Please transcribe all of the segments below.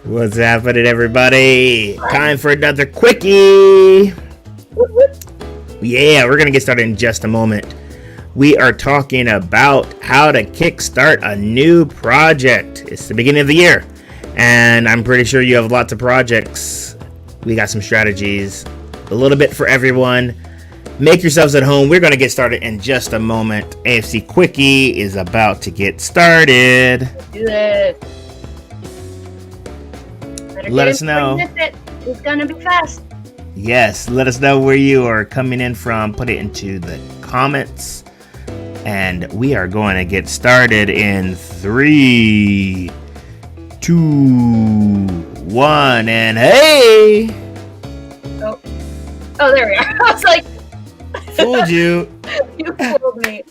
What's happening, everybody? Time for another quickie. Yeah, we're going to get started in just a moment. We are talking about how to kickstart a new project. It's the beginning of the year, and I'm pretty sure you have lots of projects. We got some strategies, a little bit for everyone. Make yourselves at home. We're going to get started in just a moment. ASC Quickie is about to get started. Let's do it. Let us know. It's going to be fast. Yes, let us know where you are coming in from. Put it into the comments. And we are going to get started in 3, 2, 1, and hey! Oh, there we are. I was like, fooled you. You fooled me.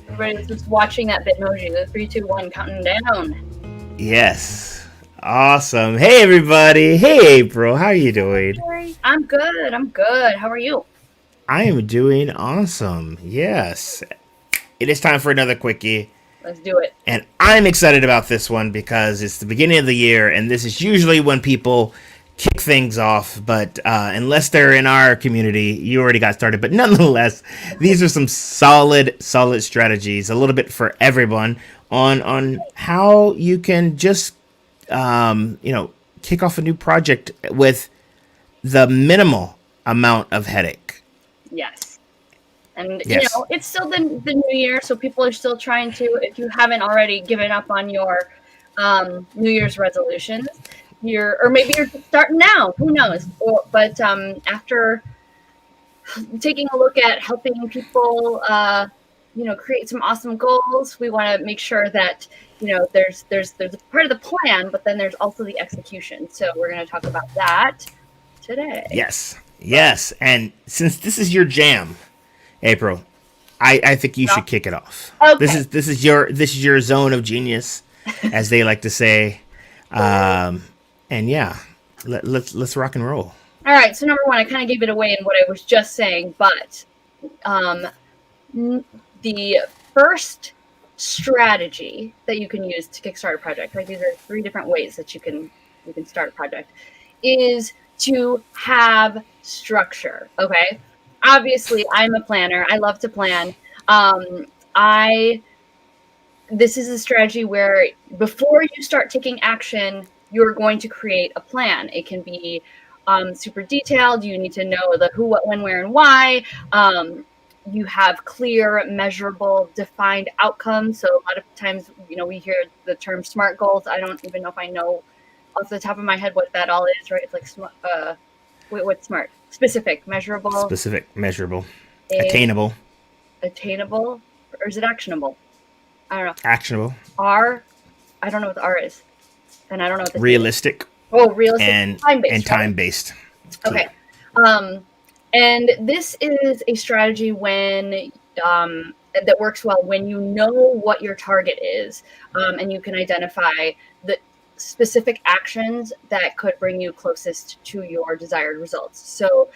Everybody's just watching that Bitmoji. The 3, 2, 1 counting down. Yes. Awesome. Hey, everybody. Hey, Apryl. How are you doing? I'm good. How are you? I am doing awesome. Yes. It is time for another quickie. Let's do it. And I'm excited about this one because it's the beginning of the year, and this is usually when people kick things off. But unless they're in our community, you already got started. But nonetheless, these are some solid strategies, a little bit for everyone on how you can just kick off a new project with the minimal amount of headache. Yes. And, yes. It's still the new year, so people are still trying to, if you haven't already given up on your New Year's resolutions, or maybe you're starting now, who knows? But after taking a look at helping people, create some awesome goals, we want to make sure that there's a part of the plan, but then there's also the execution. So we're going to talk about that today. Yes. And since this is your jam, Apryl, I think you should kick it off. Okay. This is your zone of genius, as they like to say. And yeah, let's rock and roll. All right. So number one, I kind of gave it away in what I was just saying, but the first strategy that you can use to kickstart a project, right? These are 3 different ways that you can start a project, is to have structure. Okay. Obviously, I'm a planner. I love to plan. This is a strategy where before you start taking action, you're going to create a plan. It can be super detailed. You need to know the who, what, when, where, and why. You have clear, measurable, defined outcomes. So a lot of times, we hear the term SMART goals. I don't even know if I know off the top of my head what that all is, right? It's like smart. What's SMART? Specific, measurable. Attainable. Attainable, or is it actionable? I don't know. Actionable. R. I don't know what the R is, and I don't know what the realistic. Is. Oh, realistic and time-based. And time-based. Okay. And this is a strategy when that works well when you know what your target is, and you can identify the specific actions that could bring you closest to your desired results. So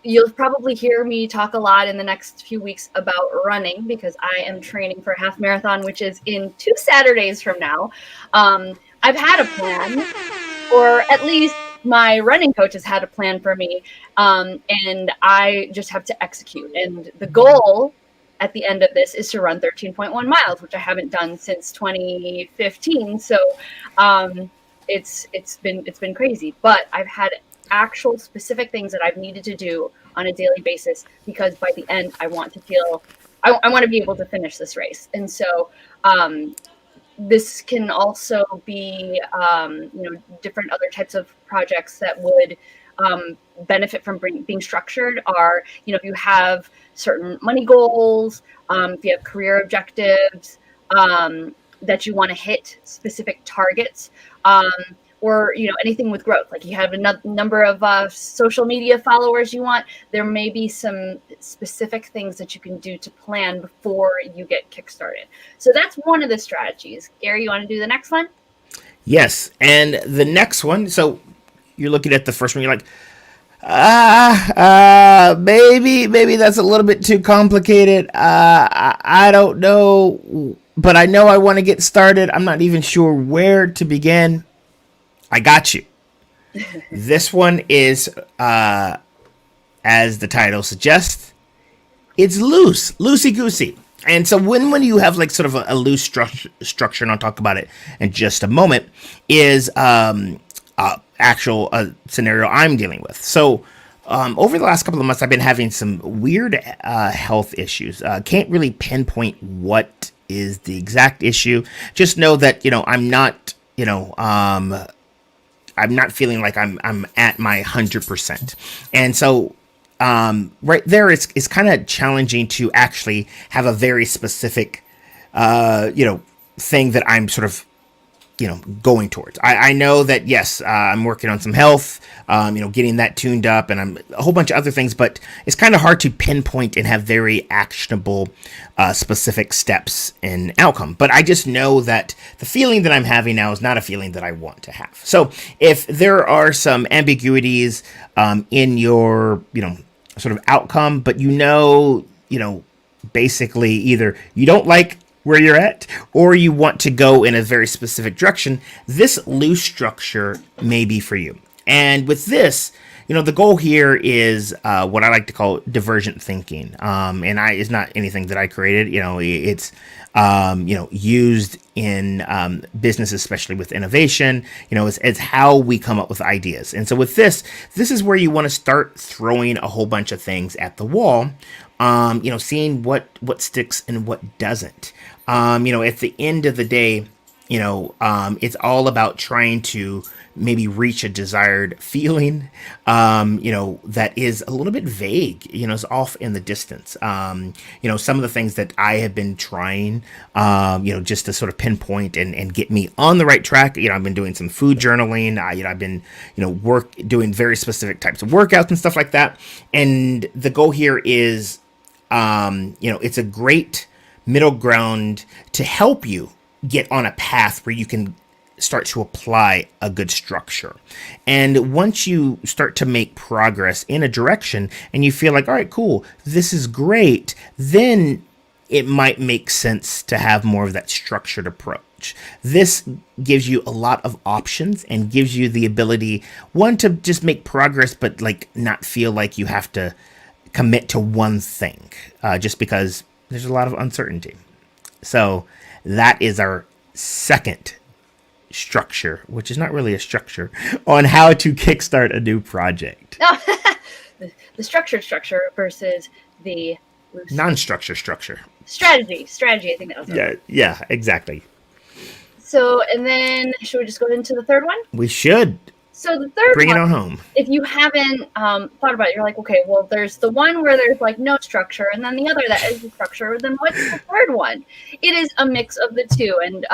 you'll probably hear me talk a lot in the next few weeks about running because I am training for a half marathon, which is in 2 Saturdays from now. I've had a plan, or at least my running coach has had a plan for me, and I just have to execute. And the goal at the end of this is to run 13.1 miles, which I haven't done since 2015. So it's been crazy, but I've had actual specific things that I've needed to do on a daily basis because by the end I want to be able to finish this race. And so this can also be, different other types of projects that would benefit from being structured are, if you have certain money goals, if you have career objectives that you want to hit specific targets, or anything with growth, like you have a number of social media followers you want, there may be some specific things that you can do to plan before you get kickstarted. So that's one of the strategies. Gary, you want to do the next one? Yes, and the next one, so you're looking at the first one, you're like, maybe that's a little bit too complicated. I don't know but I know I want to get started. I'm not even sure where to begin. I got you. This one is, as the title suggests, it's loose, loosey goosey. And so when you have like sort of a loose structure, and I'll talk about it in just a moment, is actual scenario I'm dealing with. So over the last couple of months, I've been having some weird health issues. Can't really pinpoint what is the exact issue. Just know that I'm not I'm not feeling like I'm at my 100%, and so right there, it's kind of challenging to actually have a very specific, thing that I'm sort of, going towards. I know that, yes, I'm working on some health, getting that tuned up, and I'm a whole bunch of other things, but it's kind of hard to pinpoint and have very actionable, specific steps and outcome. But I just know that the feeling that I'm having now is not a feeling that I want to have. So if there are some ambiguities, in your, sort of outcome, but basically either you don't like where you're at or you want to go in a very specific direction, this loose structure may be for you. And with this, the goal here is what I like to call divergent thinking. And it's not anything that I created. It's used in business, especially with innovation. It's how we come up with ideas. And so with this is where you want to start throwing a whole bunch of things at the wall. Seeing what sticks and what doesn't. At the end of the day, it's all about trying to maybe reach a desired feeling, that is a little bit vague, is off in the distance. Some of the things that I have been trying, just to sort of pinpoint and get me on the right track. I've been doing some food journaling. I've been, doing very specific types of workouts and stuff like that. And the goal here is, it's a great middle ground to help you get on a path where you can start to apply a good structure. And once you start to make progress in a direction and you feel like, all right, cool, this is great, then it might make sense to have more of that structured approach. This gives you a lot of options and gives you the ability, one, to just make progress, but like not feel like you have to commit to one thing, just because there's a lot of uncertainty. So that is our second structure, which is not really a structure, on how to kickstart a new project. The structured structure versus the non-structured structure. Strategy. I think that was Yeah, exactly. So, and then should we just go into the third one? We should. So the third Bring one, it on home. If you haven't thought about it, you're like, okay, well, there's the one where there's like no structure, and then the other that is the structure. Then what's the third one? It is a mix of the two, and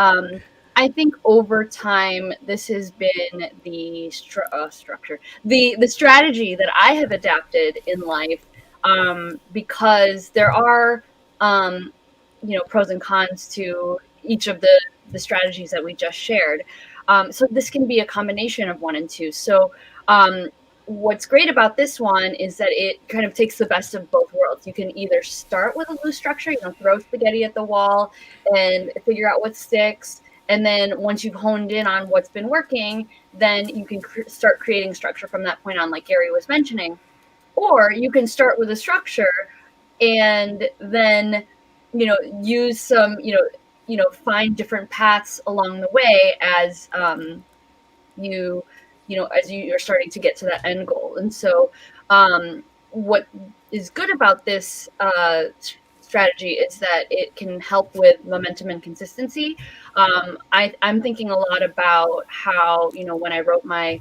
I think over time this has been the structure, the strategy that I have adapted in life, because there are pros and cons to each of the strategies that we just shared. So this can be a combination of one and two. So what's great about this one is that it kind of takes the best of both worlds. You can either start with a loose structure, throw spaghetti at the wall and figure out what sticks. And then once you've honed in on what's been working, then you can start creating structure from that point on, like Gary was mentioning. Or you can start with a structure and then, use some, find different paths along the way as as you are starting to get to that end goal. And so what is good about this strategy is that it can help with momentum and consistency. I'm thinking a lot about how, when I wrote my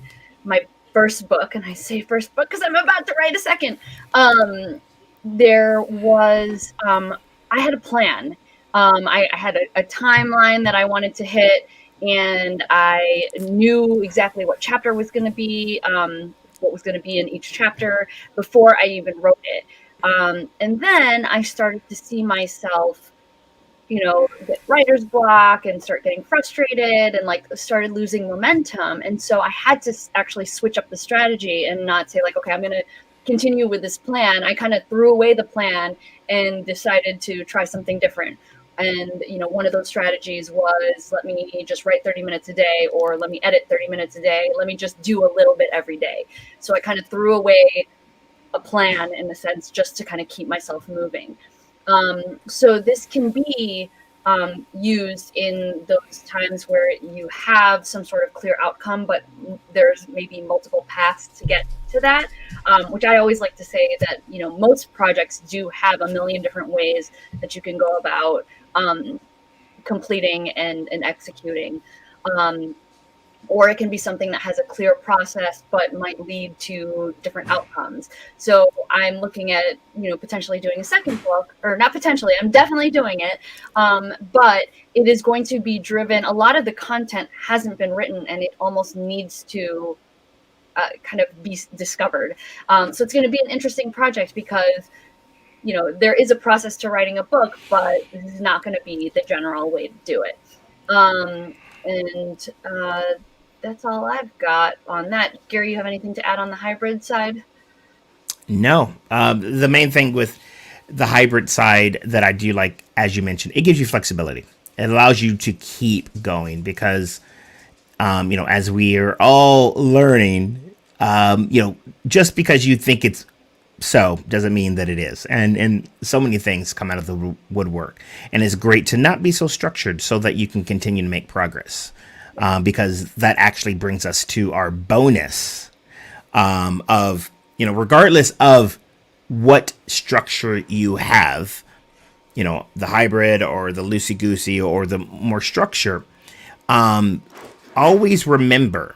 first book, and I say first book because I'm about to write a second, there was, I had a plan. I had a timeline that I wanted to hit, and I knew exactly what chapter was going to be, what was going to be in each chapter before I even wrote it. And then I started to see myself, get writer's block and start getting frustrated and started losing momentum. And so I had to actually switch up the strategy and not say okay, I'm going to continue with this plan. I kind of threw away the plan and decided to try something different. And, one of those strategies was, let me just write 30 minutes a day, or let me edit 30 minutes a day. Let me just do a little bit every day. So I kind of threw away a plan, in a sense, just to kind of keep myself moving. So this can be used in those times where you have some sort of clear outcome, but there's maybe multiple paths to get to that, which I always like to say that, most projects do have a million different ways that you can go about completing and executing. Or it can be something that has a clear process but might lead to different outcomes. So I'm looking at, potentially doing a second book, or not potentially, I'm definitely doing it. But it is going to be driven, a lot of the content hasn't been written, and it almost needs to kind of be discovered. So it's going to be an interesting project because, there is a process to writing a book, but this is not going to be the general way to do it. And that's all I've got on that. Gary, you have anything to add on the hybrid side? No. The main thing with the hybrid side that I do like, as you mentioned, it gives you flexibility. It allows you to keep going because, as we are all learning, just because you think it's so doesn't mean that it is. And so many things come out of the woodwork. And it's great to not be so structured so that you can continue to make progress. Because that actually brings us to our bonus of, regardless of what structure you have, the hybrid or the loosey-goosey or the more structure, always remember,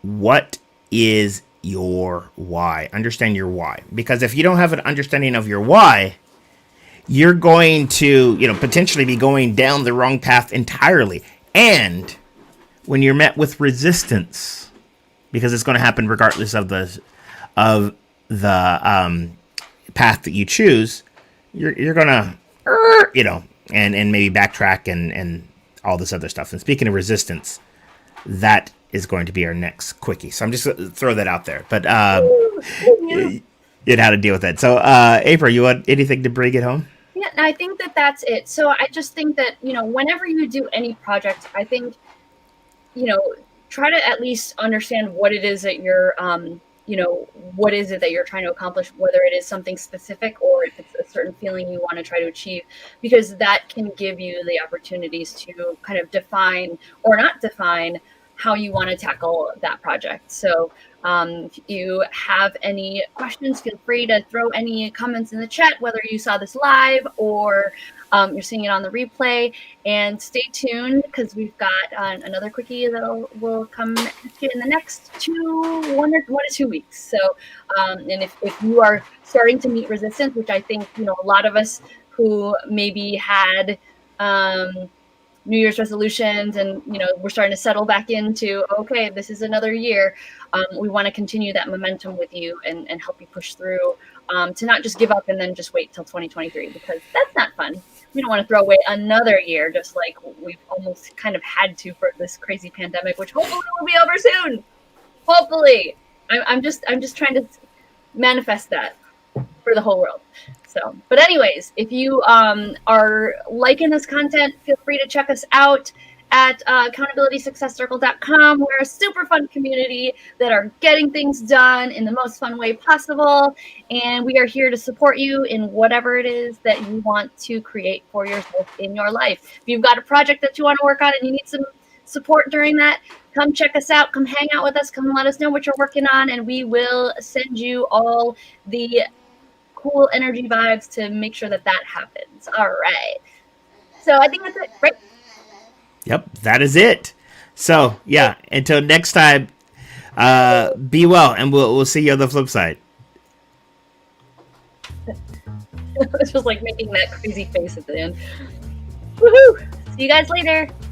what is your why? Understand your why. Because if you don't have an understanding of your why, you're going to, potentially be going down the wrong path entirely. And when you're met with resistance, because it's going to happen regardless of the path that you choose, you're gonna, and maybe backtrack and all this other stuff. And speaking of resistance, that is going to be our next quickie. So I'm just gonna throw that out there. But you know how to deal with that. So Apryl, you want anything to bring it home? Yeah, I think that's it. So I just think that, whenever you do any project, I think, try to at least understand what it is that you're, what is it that you're trying to accomplish, whether it is something specific or if it's a certain feeling you want to try to achieve, because that can give you the opportunities to kind of define or not define how you want to tackle that project. So if you have any questions, feel free to throw any comments in the chat, whether you saw this live or you're seeing it on the replay. And stay tuned because we've got another quickie that will come in the next 1 to 2 weeks. So, and if you are starting to meet resistance, which I think, a lot of us who maybe had New Year's resolutions and, we're starting to settle back into, okay, this is another year. We want to continue that momentum with you and help you push through, to not just give up and then just wait till 2023, because that's not fun. We don't want to throw away another year, just like we've almost kind of had to for this crazy pandemic, which hopefully will be over soon. Hopefully. I'm just trying to manifest that for the whole world. So, but anyways, if you are liking this content, feel free to check us out at accountabilitysuccesscircle.com. We're a super fun community that are getting things done in the most fun way possible. And we are here to support you in whatever it is that you want to create for yourself in your life. If you've got a project that you want to work on and you need some support during that, come check us out. Come hang out with us. Come let us know what you're working on. And we will send you all the cool energy vibes to make sure that happens. All right. So I think that's it, right? Yep, that is it. So yeah, until next time, be well, and we'll see you on the flip side. It's just like making that crazy face at the end. Woohoo! See you guys later.